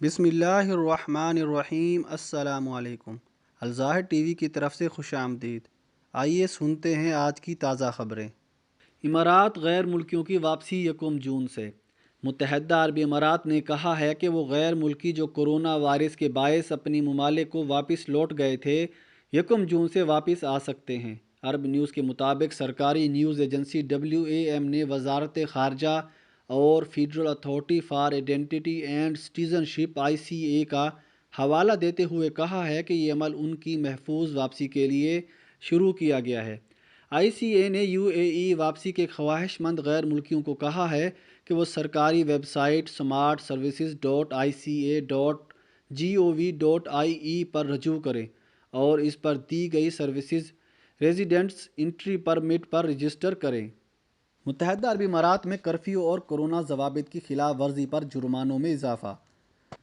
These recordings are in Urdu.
بسم اللہ الرحمن الرحیم۔ السلام علیکم۔ الظاہر ٹی وی کی طرف سے خوش آمدید۔ آئیے سنتے ہیں آج کی تازہ خبریں۔ امارات غیر ملکیوں کی واپسی 1 جون سے۔ متحدہ عرب امارات نے کہا ہے کہ وہ غیر ملکی جو کورونا وائرس کے باعث اپنی ممالک کو واپس لوٹ گئے تھے 1 جون سے واپس آ سکتے ہیں۔ عرب نیوز کے مطابق سرکاری نیوز ایجنسی WAM نے وزارت خارجہ اور federal authority for identity and citizen ship ICA کا حوالہ دیتے ہوئے کہا ہے کہ یہ عمل ان کی محفوظ واپسی کے لیے شروع کیا گیا ہے۔ ICA نے UAE واپسی کے خواہش مند غیر ملکیوں کو کہا ہے کہ وہ سرکاری ویب سائٹ smartservices.ica.gov.ie پر رجوع کریں اور اس پر دی گئی سروسز ریزیڈنٹس انٹری پرمٹ پر رجسٹر کریں۔ متحدہ عرب امارات میں کرفیو اور کورونا ضوابط کی خلاف ورزی پر جرمانوں میں اضافہ۔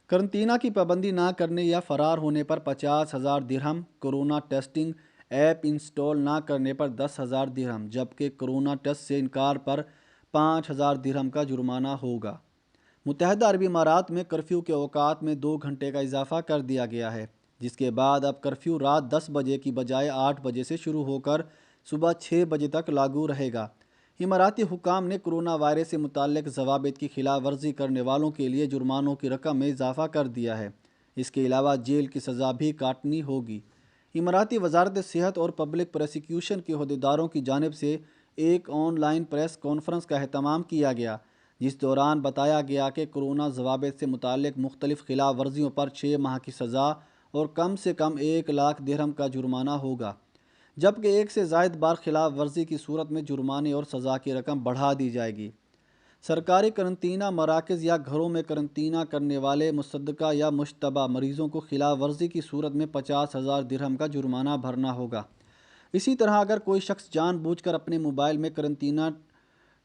قرنطینہ کی پابندی نہ کرنے یا فرار ہونے پر 50,000 درہم، کورونا ٹیسٹنگ ایپ انسٹال نہ کرنے پر 10,000 درہم، جبکہ کورونا ٹیسٹ سے انکار پر 5,000 درہم کا جرمانہ ہوگا۔ متحدہ عرب امارات میں کرفیو کے اوقات میں 2 گھنٹے کا اضافہ کر دیا گیا ہے، جس کے بعد اب کرفیو رات 10 بجے کی بجائے 8 بجے سے شروع ہو کر صبح 6 بجے تک لاگو رہے گا۔ اماراتی حکام نے کورونا وائرس سے متعلق ضوابط کی خلاف ورزی کرنے والوں کے لیے جرمانوں کی رقم میں اضافہ کر دیا ہے۔ اس کے علاوہ جیل کی سزا بھی کاٹنی ہوگی۔ اماراتی وزارت صحت اور پبلک پروسیکیوشن کے عہدیداروں کی جانب سے ایک آن لائن پریس کانفرنس کا اہتمام کیا گیا، جس دوران بتایا گیا کہ کورونا ضوابط سے متعلق مختلف خلاف ورزیوں پر 6 ماہ کی سزا اور کم سے کم 1,00,000 درہم کا جرمانہ ہوگا، جبکہ 1 سے زائد بار خلاف ورزی کی صورت میں جرمانے اور سزا کی رقم بڑھا دی جائے گی۔ سرکاری قرنطینہ مراکز یا گھروں میں قرنطینہ کرنے والے مصدقہ یا مشتبہ مریضوں کو خلاف ورزی کی صورت میں 50,000 درہم کا جرمانہ بھرنا ہوگا۔ اسی طرح اگر کوئی شخص جان بوجھ کر اپنے موبائل میں قرنطینہ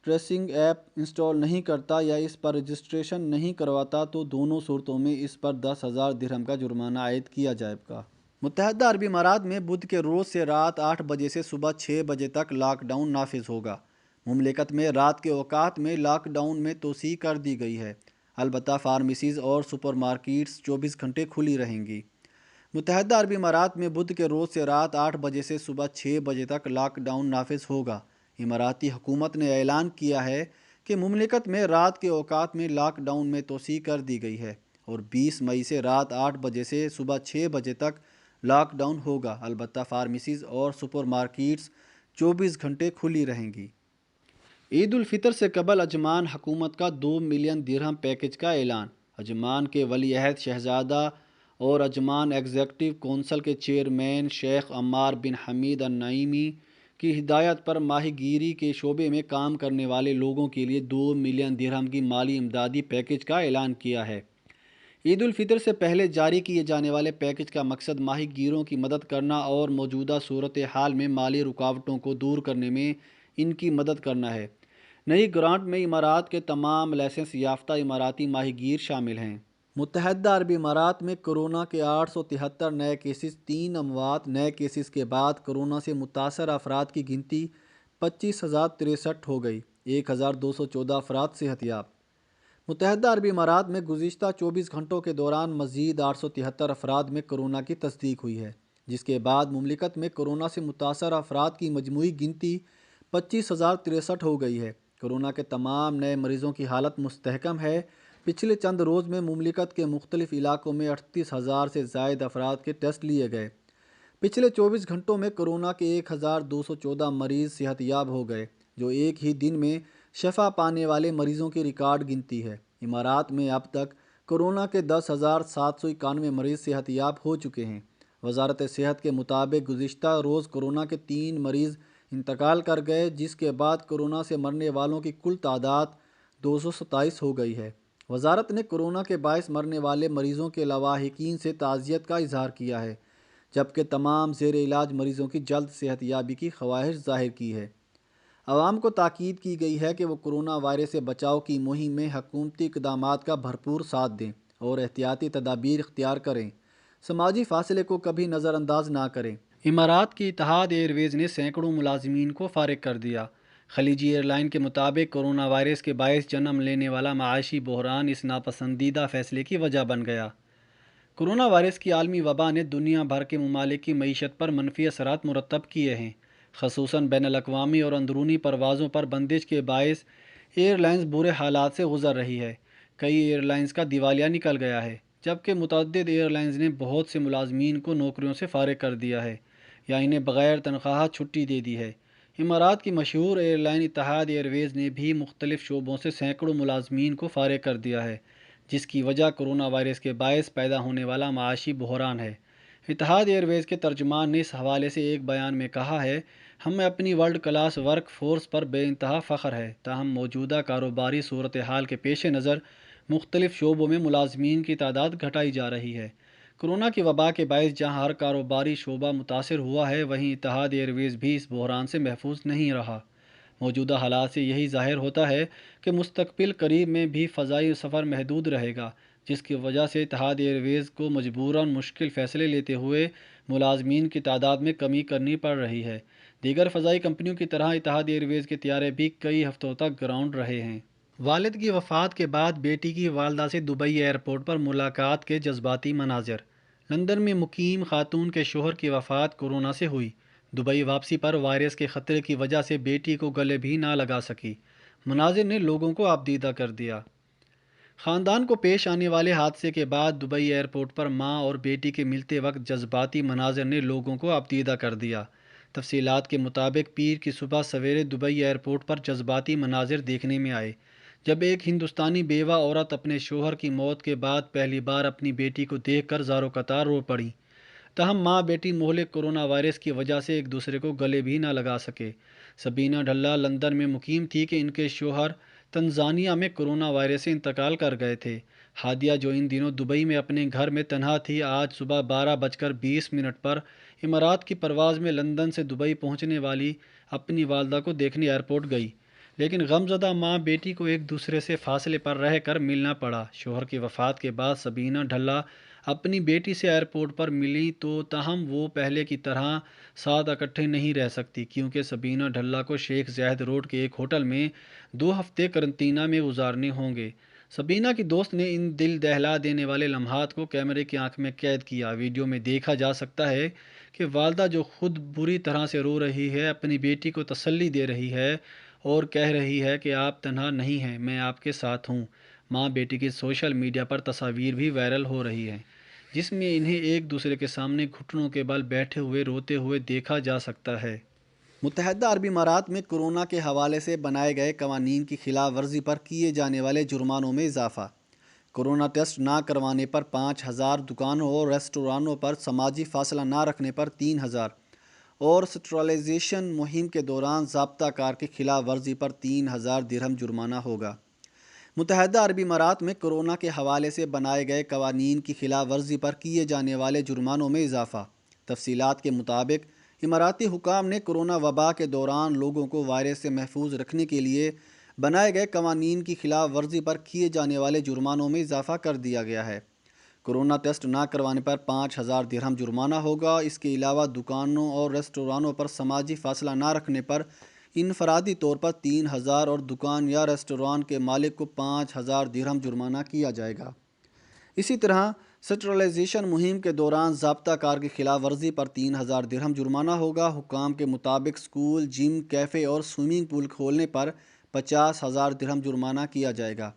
ٹریسنگ ایپ انسٹال نہیں کرتا یا اس پر رجسٹریشن نہیں کرواتا تو دونوں صورتوں میں اس پر 10,000 درہم کا جرمانہ عائد کیا جائے گا۔ متحدہ عرب امارات میں بدھ کے روز سے رات 8 بجے سے صبح 6 بجے تک لاک ڈاؤن نافذ ہوگا۔ مملکت میں رات کے اوقات میں لاک ڈاؤن میں توسیع کر دی گئی ہے، البتہ فارمیسیز اور سپر مارکیٹس 24 گھنٹے کھلی رہیں گی۔ متحدہ عرب امارات میں بدھ کے روز سے رات 8 بجے سے صبح 6 بجے تک لاک ڈاؤن نافذ ہوگا۔ اماراتی حکومت نے اعلان کیا ہے کہ مملکت میں رات کے اوقات میں لاک ڈاؤن میں توسیع کر دی گئی ہے اور 20 مئی سے رات 8 بجے سے صبح 6 بجے تک لاک ڈاؤن ہوگا، البتہ فارمیسیز اور سپر مارکیٹس 24 گھنٹے کھلی رہیں گی۔ عید الفطر سے قبل عجمان حکومت کا 2 ملین درہم پیکج کا اعلان۔ عجمان کے ولی عہد شہزادہ اور عجمان ایگزیکٹو کونسل کے چیئرمین شیخ عمار بن حمید النعیمی کی ہدایت پر ماہی گیری کے شعبے میں کام کرنے والے لوگوں کے لیے 2 ملین درہم کی مالی امدادی پیکج کا اعلان کیا ہے۔ عید الفطر سے پہلے جاری کیے جانے والے پیکج کا مقصد ماہی گیروں کی مدد کرنا اور موجودہ صورتحال میں مالی رکاوٹوں کو دور کرنے میں ان کی مدد کرنا ہے۔ نئی گرانٹ میں امارات کے تمام لائسنس یافتہ اماراتی ماہی گیر شامل ہیں۔ متحدہ عرب امارات میں کورونا کے 873 نئے کیسز، 3 اموات۔ نئے کیسز کے بعد کورونا سے متاثر افراد کی گنتی 25,063 ہو گئی، 1,214 افراد صحت یاب۔ متحدہ عرب امارات میں گزشتہ 24 گھنٹوں کے دوران مزید 873 افراد میں کورونا کی تصدیق ہوئی ہے، جس کے بعد مملکت میں کورونا سے متاثر افراد کی مجموعی گنتی 25,063 ہو گئی ہے۔ کورونا کے تمام نئے مریضوں کی حالت مستحکم ہے۔ پچھلے چند روز میں مملکت کے مختلف علاقوں میں 38,000 سے زائد افراد کے ٹیسٹ لیے گئے۔ پچھلے 24 گھنٹوں میں کورونا کے 1,214 مریض صحت یاب ہو گئے، جو ایک ہی دن میں شفا پانے والے مریضوں کی ریکارڈ گنتی ہے۔ امارات میں اب تک کورونا کے 10,791 مریض صحت یاب ہو چکے ہیں۔ وزارت صحت کے مطابق گزشتہ روز کورونا کے 3 مریض انتقال کر گئے، جس کے بعد کورونا سے مرنے والوں کی کل تعداد 227 ہو گئی ہے۔ وزارت نے کورونا کے باعث مرنے والے مریضوں کے لواحقین سے تعزیت کا اظہار کیا ہے، جبکہ تمام زیر علاج مریضوں کی جلد صحت یابی کی خواہش ظاہر کی ہے۔ عوام کو تاکید کی گئی ہے کہ وہ کورونا وائرس سے بچاؤ کی مہم میں حکومتی اقدامات کا بھرپور ساتھ دیں اور احتیاطی تدابیر اختیار کریں۔ سماجی فاصلے کو کبھی نظر انداز نہ کریں۔ امارات کی اتحاد ایئر ویز نے سینکڑوں ملازمین کو فارغ کر دیا۔ خلیجی ایئر لائن کے مطابق کورونا وائرس کے باعث جنم لینے والا معاشی بحران اس ناپسندیدہ فیصلے کی وجہ بن گیا۔ کورونا وائرس کی عالمی وبا نے دنیا بھر کے ممالک کی معیشت پر منفی اثرات مرتب کیے ہیں، خصوصاً بین الاقوامی اور اندرونی پروازوں پر بندش کے باعث ایئر لائنز برے حالات سے گزر رہی ہے۔ کئی ایئر لائنز کا دیوالیہ نکل گیا ہے، جبکہ متعدد ایئر لائنز نے بہت سے ملازمین کو نوکریوں سے فارغ کر دیا ہے یا انہیں بغیر تنخواہ چھٹی دے دی ہے۔ امارات کی مشہور ایئر لائن اتحاد ایئر ویز نے بھی مختلف شعبوں سے سینکڑوں ملازمین کو فارغ کر دیا ہے، جس کی وجہ کورونا وائرس کے باعث پیدا ہونے والا معاشی بحران ہے۔ اتحاد ایئر ویز کے ترجمان نے اس حوالے سے ایک بیان میں کہا ہے، ہمیں اپنی ورلڈ کلاس ورک فورس پر بے انتہا فخر ہے، تاہم موجودہ کاروباری صورتحال کے پیش نظر مختلف شعبوں میں ملازمین کی تعداد گھٹائی جا رہی ہے۔ کورونا کی وبا کے باعث جہاں ہر کاروباری شعبہ متاثر ہوا ہے، وہیں اتحاد ایئر ویز بھی اس بحران سے محفوظ نہیں رہا۔ موجودہ حالات سے یہی ظاہر ہوتا ہے کہ مستقبل قریب میں بھی فضائی سفر محدود رہے گا، جس کی وجہ سے اتحاد ایئر ویز کو مجبوراً مشکل فیصلے لیتے ہوئے ملازمین کی تعداد میں کمی کرنی پڑ رہی ہے۔ دیگر فضائی کمپنیوں کی طرح اتحاد ایئر ویز کے طیارے بھی کئی ہفتوں تک گراؤنڈ رہے ہیں۔ والد کی وفات کے بعد بیٹی کی والدہ سے دبئی ایئرپورٹ پر ملاقات کے جذباتی مناظر۔ لندن میں مقیم خاتون کے شوہر کی وفات کورونا سے ہوئی۔ دبئی واپسی پر وائرس کے خطرے کی وجہ سے بیٹی کو گلے بھی نہ لگا سکی۔ مناظر نے لوگوں کو آبدیدہ کر دیا۔ خاندان کو پیش آنے والے حادثے کے بعد دبئی ایئرپورٹ پر ماں اور بیٹی کے ملتے وقت جذباتی مناظر نے لوگوں کو آبدیدہ کر دیا۔ تفصیلات کے مطابق پیر کی صبح سویرے دبئی ایئرپورٹ پر جذباتی مناظر دیکھنے میں آئے، جب ایک ہندوستانی بیوہ عورت اپنے شوہر کی موت کے بعد پہلی بار اپنی بیٹی کو دیکھ کر زار و قطار رو پڑی۔ تاہم ماں بیٹی مہلک کورونا وائرس کی وجہ سے ایک دوسرے کو گلے بھی نہ لگا سکے۔ سبینہ ڈھلہ لندن میں مقیم تھی کہ ان کے شوہر تنزانیہ میں کورونا وائرس سے انتقال کر گئے تھے۔ ہادیہ، جو ان دنوں دبئی میں اپنے گھر میں تنہا تھی، آج صبح 12:20 پر امارات کی پرواز میں لندن سے دبئی پہنچنے والی اپنی والدہ کو دیکھنے ایئرپورٹ گئی، لیکن غمزدہ ماں بیٹی کو ایک دوسرے سے فاصلے پر رہ کر ملنا پڑا۔ شوہر کی وفات کے بعد سبینہ ڈھلہ اپنی بیٹی سے ایئرپورٹ پر ملی تو تاہم وہ پہلے کی طرح ساتھ اکٹھے نہیں رہ سکتی، کیونکہ سبینہ ڈھلہ کو شیخ زاید روڈ کے ایک ہوٹل میں 2 ہفتے قرنطینہ میں گزارنے ہوں گے۔ سبینہ کی دوست نے ان دل دہلا دینے والے لمحات کو کیمرے کی آنکھ میں قید کیا۔ ویڈیو میں دیکھا جا سکتا ہے کہ والدہ، جو خود بری طرح سے رو رہی ہے، اپنی بیٹی کو تسلی دے رہی ہے اور کہہ رہی ہے کہ آپ تنہا نہیں ہیں، میں آپ کے ساتھ ہوں۔ ماں بیٹی کی سوشل میڈیا پر تصاویر بھی وائرل ہو رہی ہیں، جس میں انہیں ایک دوسرے کے سامنے گھٹنوں کے بل بیٹھے ہوئے روتے ہوئے دیکھا جا سکتا ہے۔ متحدہ عرب امارات میں کورونا کے حوالے سے بنائے گئے قوانین کی خلاف ورزی پر کیے جانے والے جرمانوں میں اضافہ۔ کورونا ٹیسٹ نہ کروانے پر 5,000، دکانوں اور ریسٹورانوں پر سماجی فاصلہ نہ رکھنے پر 3,000 اور سٹرلائزیشن مہم کے دوران ضابطہ کار کی خلاف ورزی پر 3,000 درہم جرمانہ ہوگا۔ متحدہ عرب امارات میں کورونا کے حوالے سے بنائے گئے قوانین کی خلاف ورزی پر کیے جانے والے جرمانوں میں اضافہ۔ تفصیلات کے مطابق اماراتی حکام نے کورونا وبا کے دوران لوگوں کو وائرس سے محفوظ رکھنے کے لیے بنائے گئے قوانین کی خلاف ورزی پر کیے جانے والے جرمانوں میں اضافہ کر دیا گیا ہے۔ کورونا ٹیسٹ نہ کروانے پر 5,000 درہم جرمانہ ہوگا۔ اس کے علاوہ دکانوں اور ریسٹورانوں پر سماجی فاصلہ نہ رکھنے پر انفرادی طور پر 3,000 اور دکان یا ریسٹوران کے مالک کو 5,000 درہم جرمانہ کیا جائے گا۔ اسی طرح سٹرلائزیشن مہم کے دوران ضابطہ کار کی خلاف ورزی پر 3,000 درہم جرمانہ ہوگا۔ حکام کے مطابق اسکول، جم، کیفے اور سوئمنگ پول کھولنے پر 50,000 درہم جرمانہ کیا جائے گا،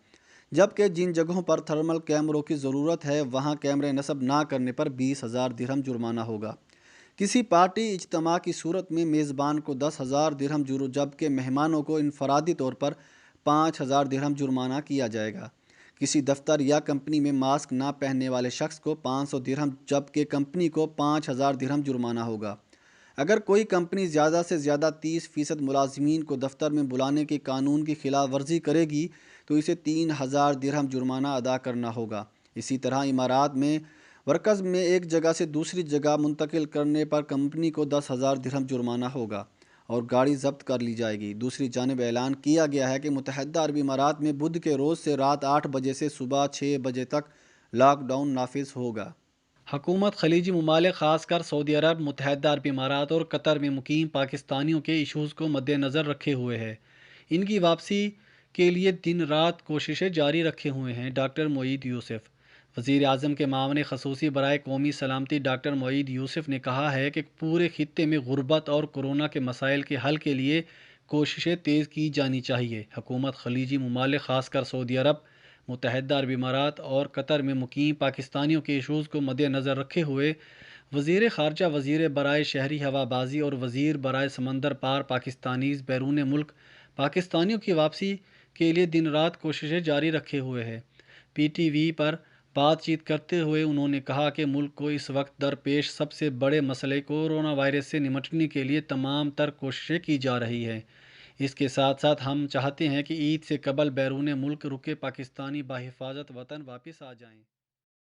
جبکہ جن جگہوں پر تھرمل کیمروں کی ضرورت ہے وہاں کیمرے نصب نہ کرنے پر 20,000 درہم جرمانہ ہوگا۔ کسی پارٹی اجتماع کی صورت میں میزبان کو 10,000 درہم جبکہ مہمانوں کو انفرادی طور پر 5,000 درہم جرمانہ کیا جائے گا۔ کسی دفتر یا کمپنی میں ماسک نہ پہننے والے شخص کو 500 درہم جبکہ کمپنی کو 5,000 درہم جرمانہ ہوگا۔ اگر کوئی کمپنی زیادہ سے زیادہ 30% ملازمین کو دفتر میں بلانے کے قانون کی خلاف ورزی کرے گی تو اسے 3,000 درہم جرمانہ ادا کرنا ہوگا۔ اسی طرح امارات میں ورکرز میں ایک جگہ سے دوسری جگہ منتقل کرنے پر کمپنی کو 10,000 درہم جرمانہ ہوگا اور گاڑی ضبط کر لی جائے گی۔ دوسری جانب اعلان کیا گیا ہے کہ متحدہ عرب امارات میں بدھ کے روز سے رات 8 بجے سے صبح 6 بجے تک لاک ڈاؤن نافذ ہوگا۔ حکومت خلیجی ممالک خاص کر سعودی عرب، متحدہ عرب امارات اور قطر میں مقیم پاکستانیوں کے ایشوز کو مد نظر رکھے ہوئے ہے، ان کی واپسی کے لیے دن رات کوششیں جاری رکھے ہوئے ہیں۔ ڈاکٹر معید یوسف وزیر اعظم کے معاون خصوصی برائے قومی سلامتی ڈاکٹر معید یوسف نے کہا ہے کہ پورے خطے میں غربت اور کورونا کے مسائل کے حل کے لیے کوششیں تیز کی جانی چاہیے۔ حکومت خلیجی ممالک خاص کر سعودی عرب، متحدہ عرب امارات اور قطر میں مقیم پاکستانیوں کے ایشوز کو مد نظر رکھے ہوئے وزیر خارجہ، وزیر برائے شہری ہوا بازی اور وزیر برائے سمندر پار پاکستانیز بیرون ملک پاکستانیوں کی واپسی کے لیے دن رات کوششیں جاری رکھے ہوئے ہیں۔ پی ٹی وی پر بات چیت کرتے ہوئے انہوں نے کہا کہ ملک کو اس وقت درپیش سب سے بڑے مسئلے کورونا وائرس سے نمٹنے کے لیے تمام تر کوششیں کی جا رہی ہیں۔ اس کے ساتھ ساتھ ہم چاہتے ہیں کہ عید سے قبل بیرون ملک رکے پاکستانی بحفاظت وطن واپس آ جائیں۔